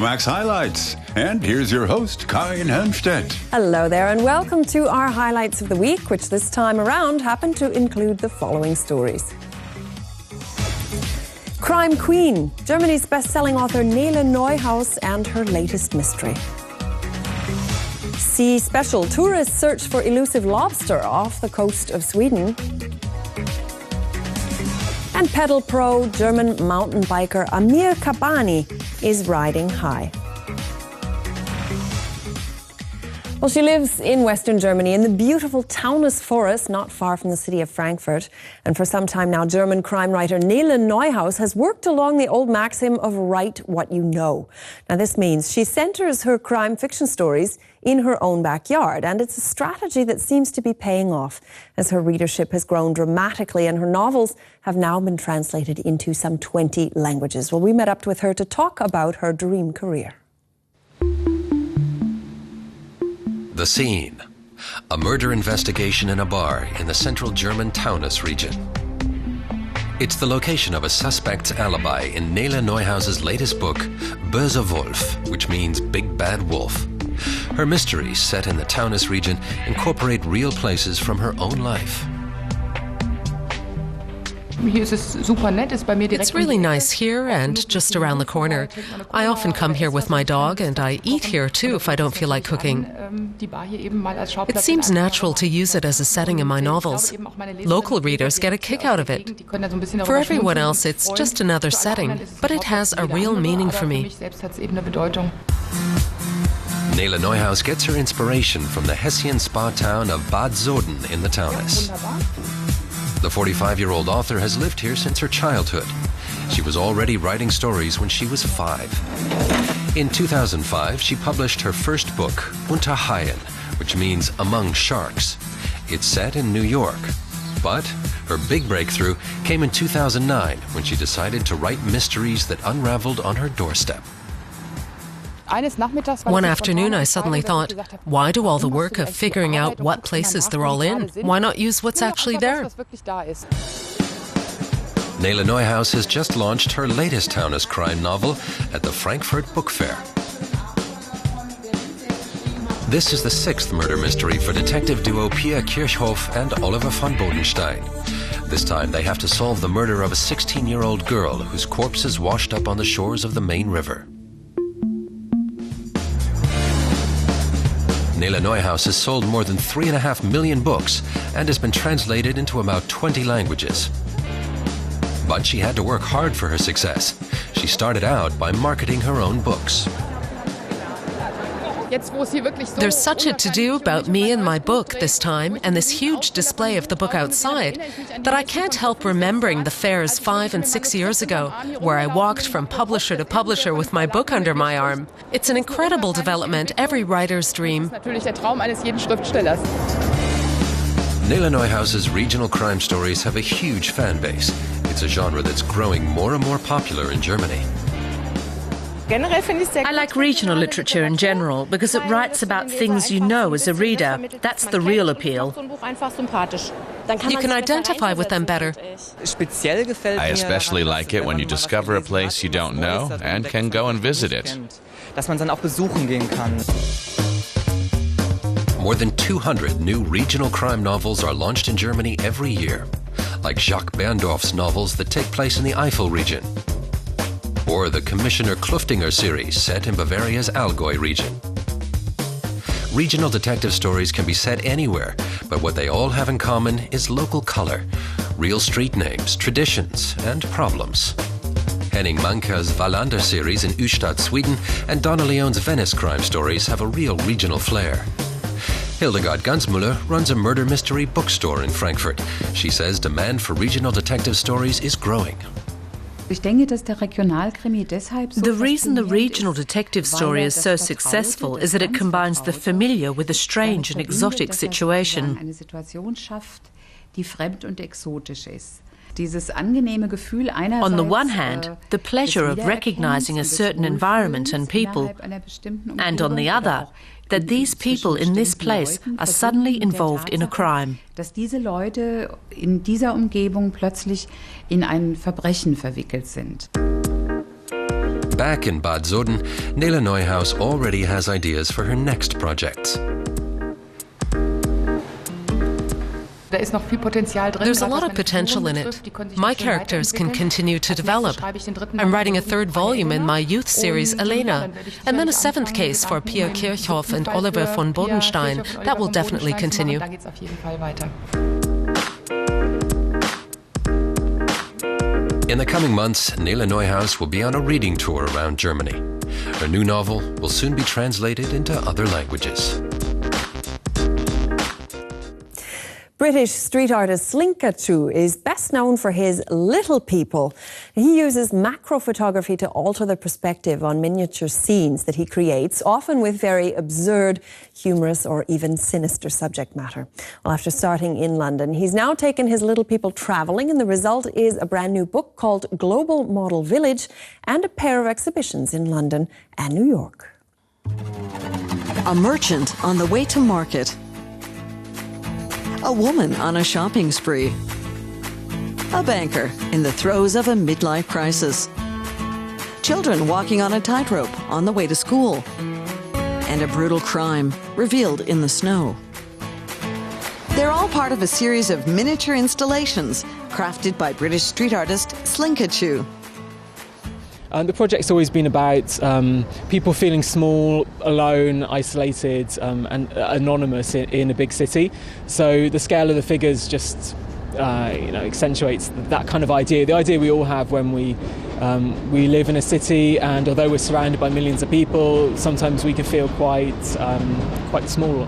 Euromaxx highlights. And here's your host, Karin Helmstedt. Hello there and welcome to our highlights of the week, which this time around happen to include the following stories. Crime Queen, Germany's best-selling author Nele Neuhaus and her latest mystery. Sea Special, tourists search for elusive lobster off the coast of Sweden. And pedal pro German mountain biker Amir Kabbani is riding high. Well, she lives in Western Germany in the beautiful Taunus forest, not far from the city of Frankfurt. And for some time now, German crime writer Nele Neuhaus has worked along the old maxim of write what you know. Now, this means she centers her crime fiction stories in her own backyard. And it's a strategy that seems to be paying off as her readership has grown dramatically and her novels have now been translated into some 20 languages. Well, we met up with her to talk about her dream career. The scene. A murder investigation in a bar in the central German Taunus region. It's the location of a suspect's alibi in Nele Neuhaus's latest book, Böser Wolf, which means Big Bad Wolf. Her mysteries, set in the Taunus region, incorporate real places from her own life. It's really nice here and just around the corner. I often come here with my dog and I eat here too if I don't feel like cooking. It seems natural to use it as a setting in my novels. Local readers get a kick out of it. For everyone else, it's just another setting, but it has a real meaning for me. Nele Neuhaus gets her inspiration from the Hessian spa town of Bad Soden in the Taunus. The 45-year-old author has lived here since her childhood. She was already writing stories when she was 5. In 2005, she published her first book, Unter Haien, which means Among Sharks. It's set in New York. But her big breakthrough came in 2009 when she decided to write mysteries that unraveled on her doorstep. One afternoon, I suddenly thought, why do all the work of figuring out what places they're all in? Why not use what's actually there? Nele Neuhaus has just launched her latest Taunus crime novel at the Frankfurt Book Fair. This is the 6th murder mystery for detective duo Pia Kirchhoff and Oliver von Bodenstein. This time they have to solve the murder of a 16-year-old girl whose corpse is washed up on the shores of the Main River. Nele Neuhaus has sold more than 3.5 million books and has been translated into about 20 languages. But she had to work hard for her success. She started out by marketing her own books. There's such a to-do about me and my book this time, and this huge display of the book outside, that I can't help remembering the fairs 5 and 6 years ago, where I walked from publisher to publisher with my book under my arm. It's an incredible development, every writer's dream. Nele Neuhaus's regional crime stories have a huge fan base. It's a genre that's growing more and more popular in Germany. I like regional literature in general because it writes about things you know as a reader. That's the real appeal. You can identify with them better. I especially like it when you discover a place you don't know and can go and visit it. More than 200 new regional crime novels are launched in Germany every year, like Jacques Berndorff's novels that take place in the Eifel region, or the Commissioner Kluftinger series set in Bavaria's Allgäu region. Regional detective stories can be set anywhere, but what they all have in common is local color, real street names, traditions, and problems. Henning Manka's Wallander series in Ystad, Sweden, and Donna Leon's Venice crime stories have a real regional flair. Hildegard Gansmüller runs a murder mystery bookstore in Frankfurt. She says demand for regional detective stories is growing. The reason the regional detective story is so successful is that it combines the familiar with a strange and exotic situation. On the one hand, the pleasure of recognizing a certain environment and people, and on the other, that these people in this place are suddenly involved in a crime. Dass diese Leute in dieser Umgebung plötzlich in ein Verbrechen verwickelt sind. Back in Bad Soden, Nele Neuhaus already has ideas for her next projects. There's a lot of potential in it. My characters can continue to develop. I'm writing a third volume in my youth series, Elena, and then a seventh case for Pia Kirchhoff and Oliver von Bodenstein. That will definitely continue. In the coming months, Nele Neuhaus will be on a reading tour around Germany. Her new novel will soon be translated into other languages. British street artist Slinkachu is best known for his little people. He uses macro photography to alter the perspective on miniature scenes that he creates, often with very absurd, humorous or even sinister subject matter. Well, after starting in London, he's now taken his little people travelling, and the result is a brand new book called Global Model Village and a pair of exhibitions in London and New York. A merchant on the way to market. A woman on a shopping spree. A banker in the throes of a midlife crisis. Children walking on a tightrope on the way to school. And a brutal crime revealed in the snow. They're all part of a series of miniature installations crafted by British street artist Slinkachu. The project's always been about people feeling small, alone, isolated, and anonymous in a big city. So the scale of the figures just accentuates that kind of idea. The idea we all have when we live in a city, and although we're surrounded by millions of people, sometimes we can feel quite small.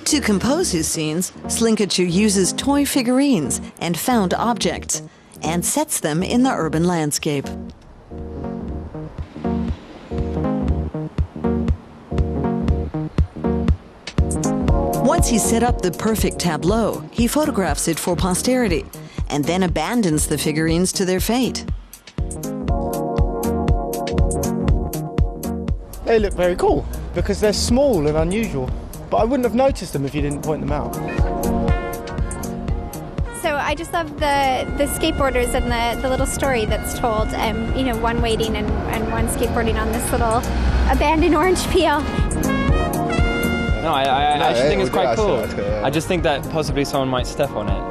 To compose his scenes, Slinkachu uses toy figurines and found objects, and sets them in the urban landscape. Once he's set up the perfect tableau, he photographs it for posterity, and then abandons the figurines to their fate. They look very cool, because they're small and unusual, but I wouldn't have noticed them if you didn't point them out. So I just love the skateboarders and the little story that's told, one waiting and one skateboarding on this little abandoned orange peel. No, I actually think it's quite cool. I just think that possibly someone might step on it.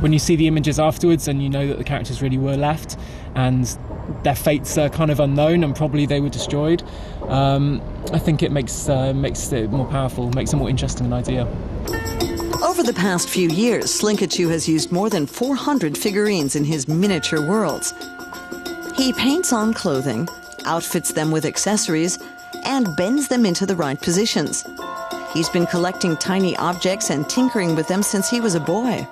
When you see the images afterwards and you know that the characters really were left and their fates are kind of unknown and probably they were destroyed, I think it makes it more powerful, makes it more interesting an idea. Over the past few years, Slinkachu has used more than 400 figurines in his miniature worlds. He paints on clothing, outfits them with accessories, and bends them into the right positions. He's been collecting tiny objects and tinkering with them since he was a boy.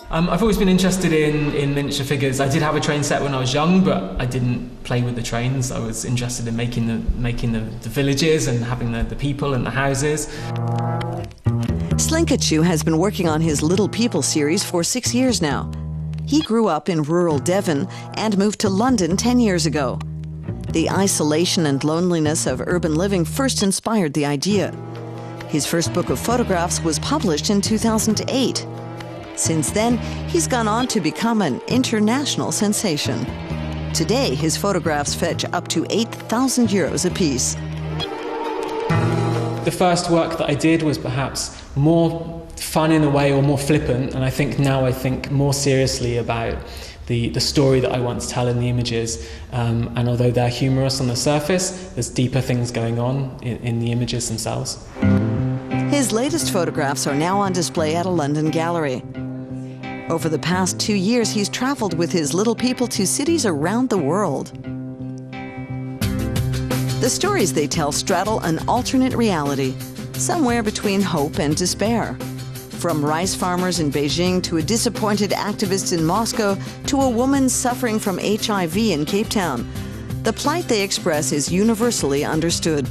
I've always been interested in miniature figures. I did have a train set when I was young, but I didn't play with the trains. I was interested in making the villages and having the people and the houses. Slinkachu has been working on his Little People series for 6 years now. He grew up in rural Devon and moved to London 10 years ago. The isolation and loneliness of urban living first inspired the idea. His first book of photographs was published in 2008. Since then, he's gone on to become an international sensation. Today, his photographs fetch up to €8,000 apiece. The first work that I did was perhaps more fun in a way, or more flippant, and I think more seriously about the story that I want to tell in the images. And although they're humorous on the surface, there's deeper things going on in the images themselves. His latest photographs are now on display at a London gallery. Over the past 2 years, he's traveled with his little people to cities around the world. The stories they tell straddle an alternate reality, somewhere between hope and despair. From rice farmers in Beijing to a disappointed activist in Moscow to a woman suffering from HIV in Cape Town, the plight they express is universally understood.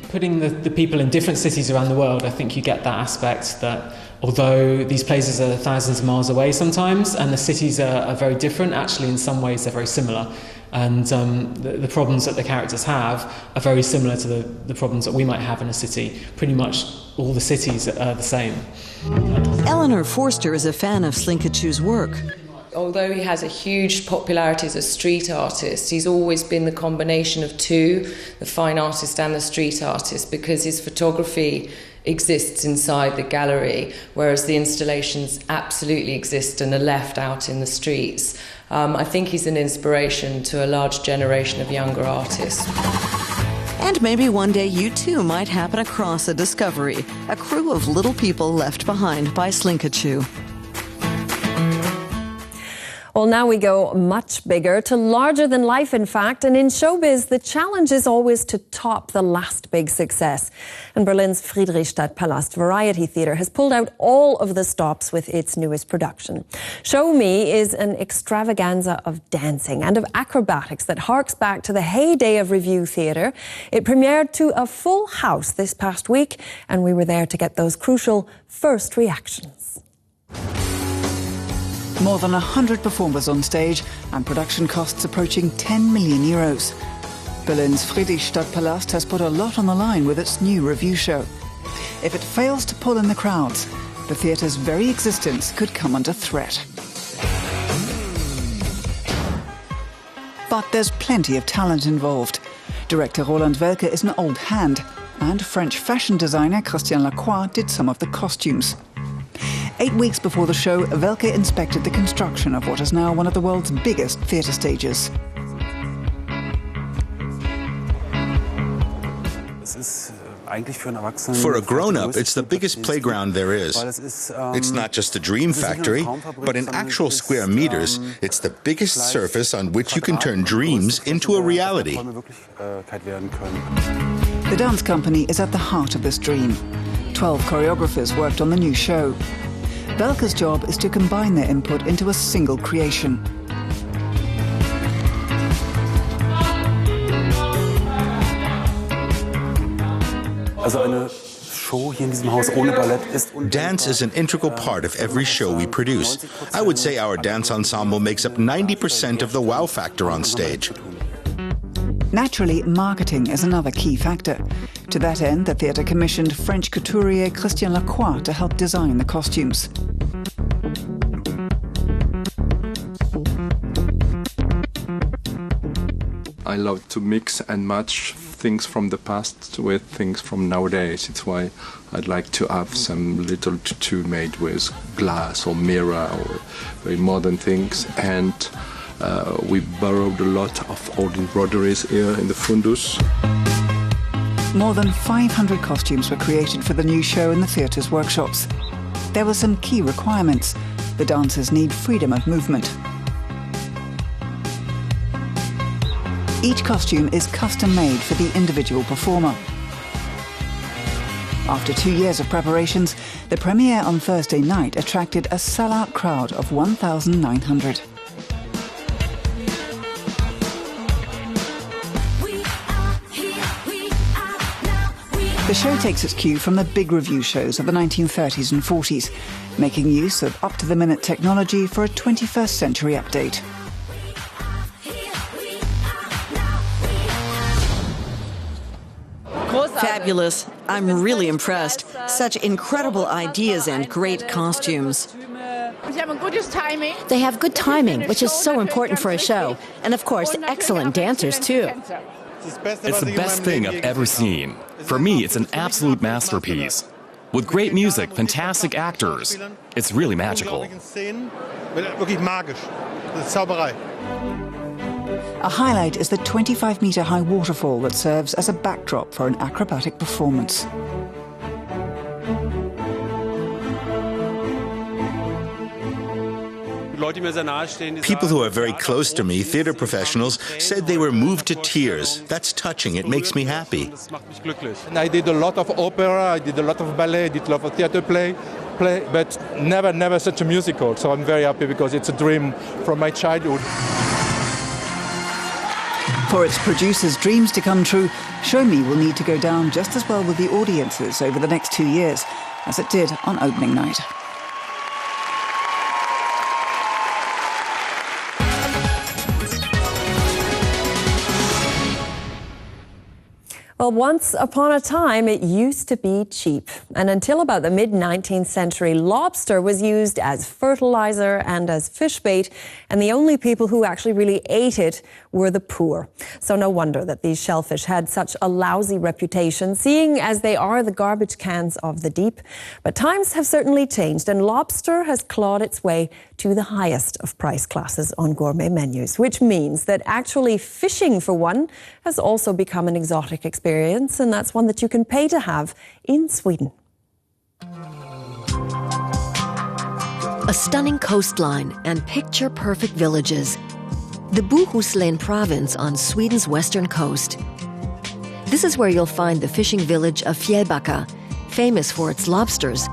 Putting the people in different cities around the world, I think you get that aspect that although these places are thousands of miles away sometimes and the cities are very different, actually in some ways they're very similar. And the problems that the characters have are very similar to the problems that we might have in a city. Pretty much all the cities are the same. Eleanor Forster is a fan of Slinkachu's work. Although he has a huge popularity as a street artist, he's always been the combination of two, the fine artist and the street artist, because his photography exists inside the gallery, whereas the installations absolutely exist and are left out in the streets. I think he's an inspiration to a large generation of younger artists. And maybe one day you too might happen across a discovery, a crew of little people left behind by Slinkachu. Well, now we go much bigger, to larger than life, in fact. And in showbiz, the challenge is always to top the last big success. And Berlin's Friedrichstadtpalast Variety Theatre has pulled out all of the stops with its newest production. Show Me is an extravaganza of dancing and of acrobatics that harks back to the heyday of revue theatre. It premiered to a full house this past week, and we were there to get those crucial first reactions. More than 100 performers on stage and production costs approaching 10 million euros. Berlin's Friedrichstadtpalast has put a lot on the line with its new revue show. If it fails to pull in the crowds, the theatre's very existence could come under threat. But there's plenty of talent involved. Director Roland Welke is an old hand, and French fashion designer Christian Lacroix did some of the costumes. 8 weeks before the show, Welke inspected the construction of what is now one of the world's biggest theatre stages. For a grown-up, it's the biggest playground there is. It's not just a dream factory, but in actual square meters, it's the biggest surface on which you can turn dreams into a reality. The dance company is at the heart of this dream. 12 choreographers worked on the new show. Welke's job is to combine their input into a single creation. Dance is an integral part of every show we produce. I would say our dance ensemble makes up 90% of the wow factor on stage. Naturally, marketing is another key factor. To that end, the theatre commissioned French couturier Christian Lacroix to help design the costumes. I love to mix and match things from the past with things from nowadays. It's why I'd like to have some little tutu made with glass or mirror or very modern things. And we borrowed a lot of old embroideries here in the fundus. More than 500 costumes were created for the new show in the theatre's workshops. There were some key requirements. The dancers need freedom of movement. Each costume is custom-made for the individual performer. After 2 years of preparations, the premiere on Thursday night attracted a sellout crowd of 1,900. The show takes its cue from the big revue shows of the 1930s and 40s, making use of up-to-the-minute technology for a 21st century update. Fabulous. I'm really impressed. Such incredible ideas and great costumes. They have good timing, which is so important for a show. And of course, excellent dancers too. It's the best thing I've ever seen. For me, it's an absolute masterpiece. With great music, fantastic actors. It's really magical. A highlight is the 25-meter high waterfall that serves as a backdrop for an acrobatic performance. People who are very close to me, theater professionals, said they were moved to tears. That's touching. It makes me happy. I did a lot of opera, I did a lot of ballet, I did a lot of theater play, but never such a musical. So I'm very happy because it's a dream from my childhood. For its producers' dreams to come true, Show Me will need to go down just as well with the audiences over the next 2 years as it did on opening night. Well, once upon a time, it used to be cheap. And until about the mid-19th century, lobster was used as fertilizer and as fish bait. And the only people who actually really ate it were the poor. So no wonder that these shellfish had such a lousy reputation, seeing as they are the garbage cans of the deep. But times have certainly changed, and lobster has clawed its way to the highest of price classes on gourmet menus, which means that actually fishing for one has also become an exotic experience, and that's one that you can pay to have in Sweden. A stunning coastline and picture-perfect villages. The Bohuslän province on Sweden's western coast. This is where you'll find the fishing village of Fjällbacka, famous for its lobsters.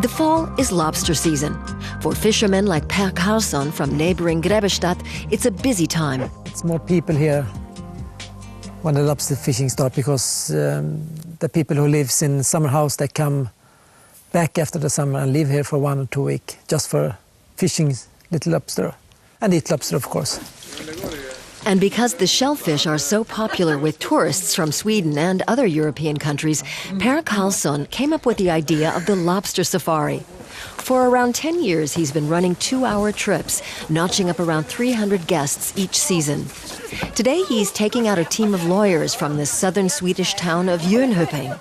The fall is lobster season. For fishermen like Per Karlsson from neighboring Grebbestad, it's a busy time. It's more people here when the lobster fishing starts, because the people who live in summer house, they come back after the summer and live here for 1 or 2 weeks just for fishing little lobster and eat lobster, of course. And because the shellfish are so popular with tourists from Sweden and other European countries, Per Karlsson came up with the idea of the lobster safari. For around 10 years, he's been running 2-hour trips, notching up around 300 guests each season. Today, he's taking out a team of lawyers from the southern Swedish town of Jönköping.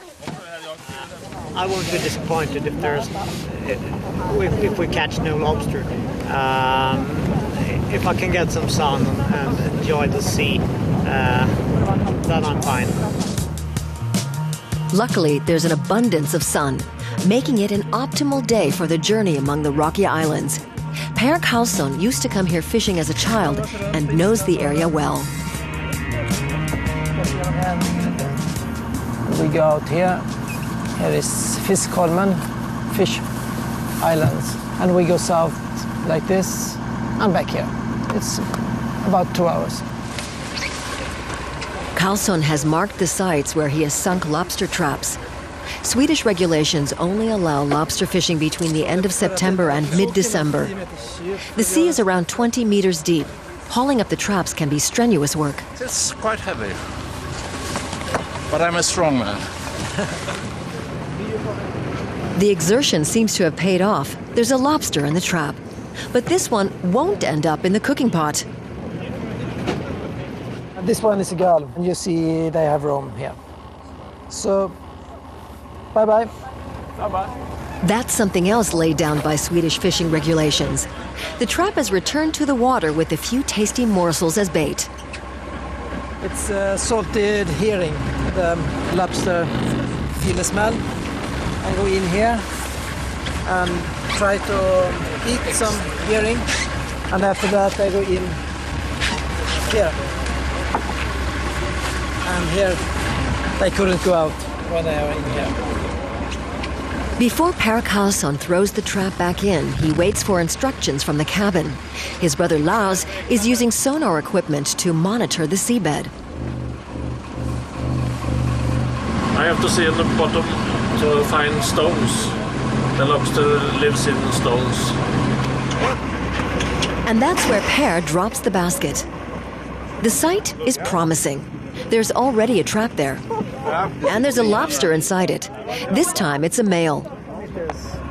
I won't be disappointed if we catch no lobster. If I can get some sun and enjoy the sea, then I'm fine. Luckily, there's an abundance of sun, making it an optimal day for the journey among the rocky islands. Per Karlsson used to come here fishing as a child and knows the area well. We go out here. Here is Fiskholmen, Fish Islands. And we go south like this and back here. It's about 2 hours. Karlsson has marked the sites where he has sunk lobster traps. Swedish regulations only allow lobster fishing between the end of September and mid-December. The sea is around 20 meters deep. Hauling up the traps can be strenuous work. It's quite heavy, but I'm a strong man. The exertion seems to have paid off. There's a lobster in the trap. But this one won't end up in the cooking pot. This one is a girl, and you see they have room here. So, bye-bye. Bye-bye. That's something else laid down by Swedish fishing regulations. The trap is returned to the water with a few tasty morsels as bait. It's salted herring. The lobster feel the smell and go in here and try to eat some herring, and after that I go in here. And here they couldn't go out when they are in here. Before Per Karlsson throws the trap back in, he waits for instructions from the cabin. His brother Lars is using sonar equipment to monitor the seabed. I have to see in the bottom to find stones. The lobster lives in stones. And that's where Per drops the basket. The site is promising. There's already a trap there. And there's a lobster inside it. This time it's a male.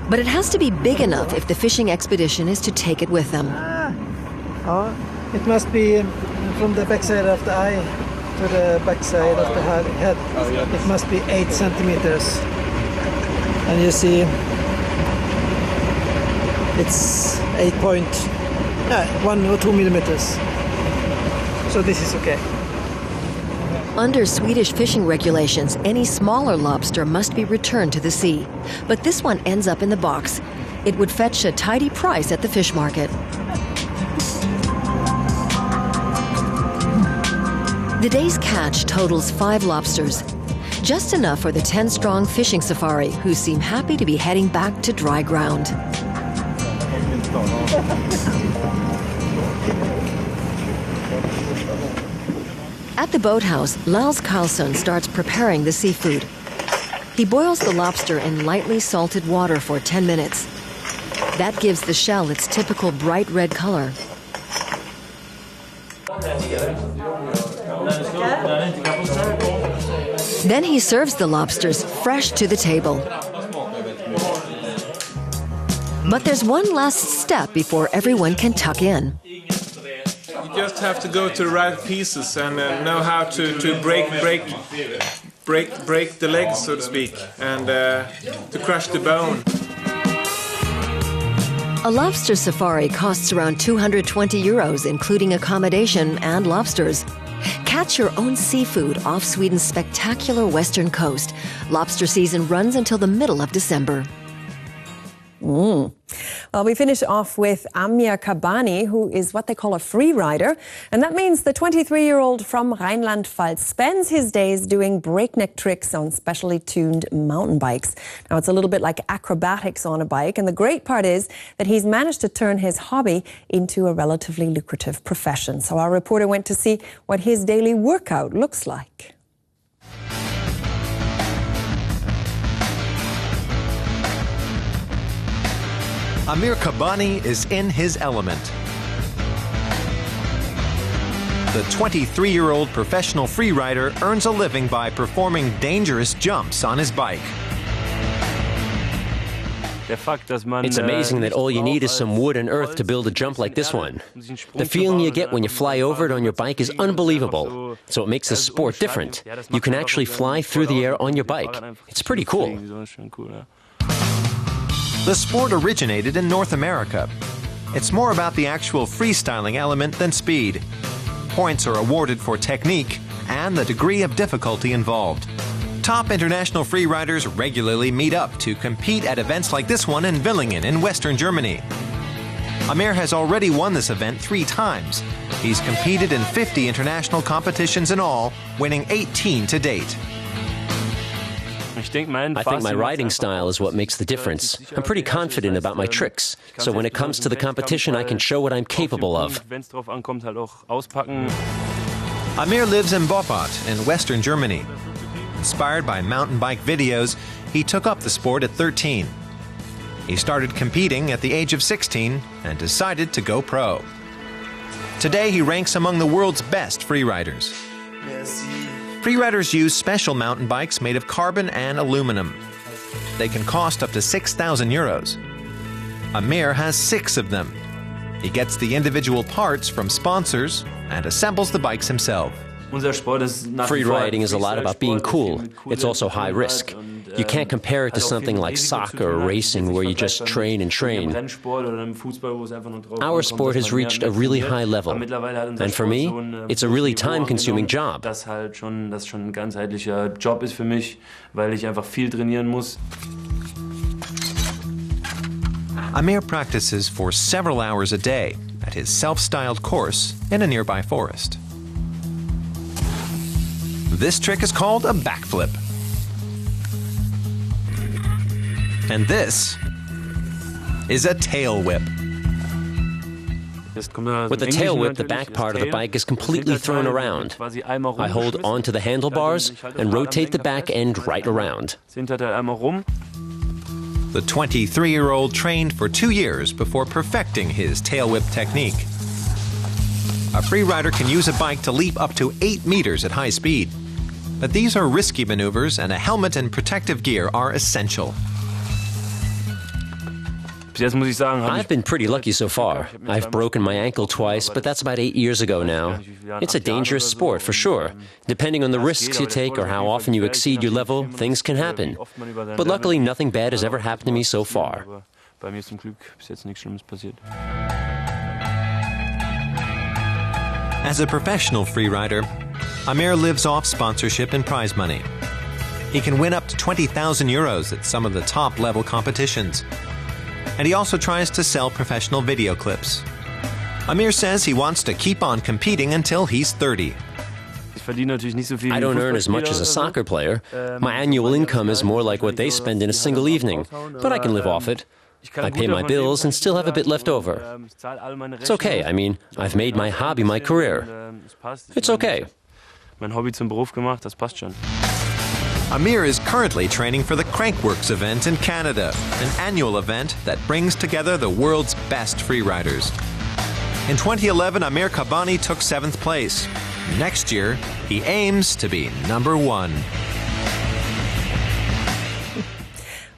But it has to be big enough if the fishing expedition is to take it with them. It must be from the backside of the eye to the backside of the head. It must be 8 centimeters. And you see it's 1 or 2 millimeters. So this is okay. Under Swedish fishing regulations, any smaller lobster must be returned to the sea. But this one ends up in the box. It would fetch a tidy price at the fish market. The day's catch totals 5 lobsters. Just enough for the 10-strong fishing safari, who seem happy to be heading back to dry ground. At the boathouse, Lars Karlsson starts preparing the seafood. He boils the lobster in lightly salted water for 10 minutes. That gives the shell its typical bright red color. Then he serves the lobsters fresh to the table. But there's one last step before everyone can tuck in. You just have to go to the right pieces and know how to break the legs, so to speak, and to crush the bone. A lobster safari costs around 220 euros, including accommodation and lobsters. Catch your own seafood off Sweden's spectacular western coast. Lobster season runs until the middle of December. Well, we finish off with Amir Kabbani, who is what they call a freerider. And that means the 23-year-old from Rheinland-Pfalz spends his days doing breakneck tricks on specially tuned mountain bikes. Now, it's a little bit like acrobatics on a bike. And the great part is that he's managed to turn his hobby into a relatively lucrative profession. So our reporter went to see what his daily workout looks like. Amir Kabbani is in his element. The 23-year-old professional freerider earns a living by performing dangerous jumps on his bike. It's amazing that all you need is some wood and earth to build a jump like this one. The feeling you get when you fly over it on your bike is unbelievable. So it makes the sport different. You can actually fly through the air on your bike. It's pretty cool. The sport originated in North America. It's more about the actual freestyling element than speed. Points are awarded for technique and the degree of difficulty involved. Top international freeriders regularly meet up to compete at events like this one in Villingen in Western Germany. Amir has already won this event 3 times. He's competed in 50 international competitions in all, winning 18 to date. I think my riding style is what makes the difference. I'm pretty confident about my tricks, so when it comes to the competition, I can show what I'm capable of. Amir lives in Boppard in Western Germany. Inspired by mountain bike videos, he took up the sport at 13. He started competing at the age of 16 and decided to go pro. Today, he ranks among the world's best freeriders. Freeriders use special mountain bikes made of carbon and aluminum. They can cost up to 6,000 euros. Amir has 6 of them. He gets the individual parts from sponsors and assembles the bikes himself. Free riding is a lot about being cool. It's also high risk. You can't compare it to something like soccer or racing where you just train and train. Our sport has reached a really high level. And for me, it's a really time-consuming job. Amir practices for several hours a day at his self-styled course in a nearby forest. This trick is called a backflip. And this is a tail whip. With the tail whip, the back part of the bike is completely thrown around. I hold onto the handlebars and rotate the back end right around. The 23-year-old trained for 2 years before perfecting his tail whip technique. A freerider can use a bike to leap up to 8 meters at high speed. But these are risky maneuvers, and a helmet and protective gear are essential. I've been pretty lucky so far. I've broken my ankle twice, but that's about 8 years ago now. It's a dangerous sport, for sure. Depending on the risks you take or how often you exceed your level, things can happen. But luckily, nothing bad has ever happened to me so far. As a professional freerider, Amir lives off sponsorship and prize money. He can win up to 20,000 euros at some of the top-level competitions. And he also tries to sell professional video clips. Amir says he wants to keep on competing until he's 30. I don't earn as much as a soccer player. My annual income is more like what they spend in a single evening, but I can live off it. I pay my bills and still have a bit left over. It's okay. I mean, I've made my hobby my career. It's okay. Amir is currently training for the Crankworks event in Canada, an annual event that brings together the world's best freeriders. In 2011, Amir Kabbani took 7th place. Next year, he aims to be #1.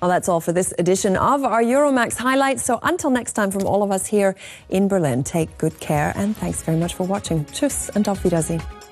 Well, that's all for this edition of our Euromaxx highlights. So until next time, from all of us here in Berlin, take good care and thanks very much for watching. Tschüss and auf Wiedersehen.